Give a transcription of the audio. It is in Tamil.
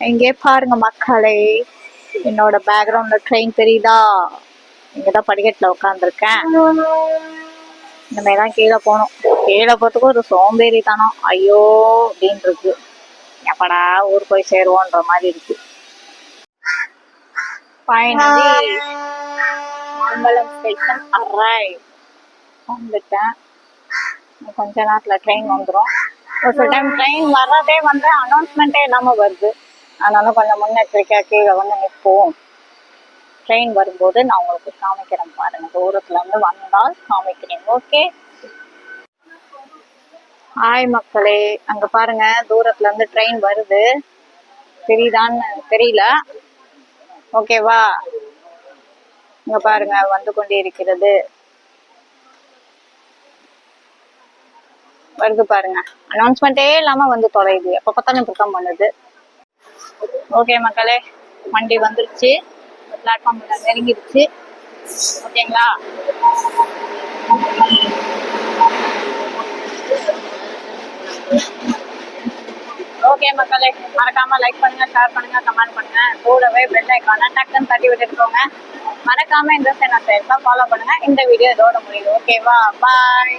இங்கே பாருங்க மக்களே, என்னோட பேக்ரவுண்ட்ல ட்ரெயின் தெரியுதா? இங்கதான் படிக்கட்டுல உட்காந்துருக்கேன். இனிமேதான் கீழே போகணும். கீழே போறதுக்கு ஒரு சோம்பேறித்தனம், ஐயோ அப்படின்னு இருக்கு. எப்படா ஊர் போய் சேருவோன்ற மாதிரி இருக்கு. ஃபைனலி மங்களம் ஸ்டேஷன் அரைவ் வந்துட்டேன். கொஞ்ச நேரத்துல ட்ரெயின் வந்துடும். ஒரு சில டைம் ட்ரெயின் வர்றதே வந்து அனௌன்ஸ்மெண்ட்டே இல்லாம வருது. அதனால கொஞ்சம் முன்னெச்சரிக்கையா கீழே வந்து நிற்போம். ட்ரெயின் வரும்போது நான் உங்களுக்கு காமிக்கிறேன் பாருங்க. தூரத்துல இருந்து வந்தால் காமிக்கிறேன். ஓகே, ஹாய் மக்களே, அங்க பாருங்க தூரத்துல இருந்து ட்ரெயின் வருது. தெரியுதான்னு தெரியல. ஓகேவா, இங்க பாருங்க வந்து கொண்டே இருக்கிறது. வருது பாருங்க. அனௌன்ஸ்மெண்ட்டே இல்லாம வந்து தொலையுது. எப்ப பார்த்தாலும் இப்படிதான் பண்ணுது. ஓகே மக்களே, வண்டி வந்துருச்சு. பிளாட்ஃபார்ம்ல நெருங்கிடுச்சு. ஓகேங்களா, ஓகே மக்களே, மறக்காம லைக் பண்ணுங்க, ஷேர் பண்ணுங்க, கமெண்ட் பண்ணுங்க. கூடவே பெல் ஐகானை டக்குன்னு தட்டி விட்டுட்டு போங்க. மறக்காம இந்த சேனல் ஃபாலோ பண்ணுங்க. இந்த வீடியோ இதோட முடியுது. ஓகேவா, பாய்.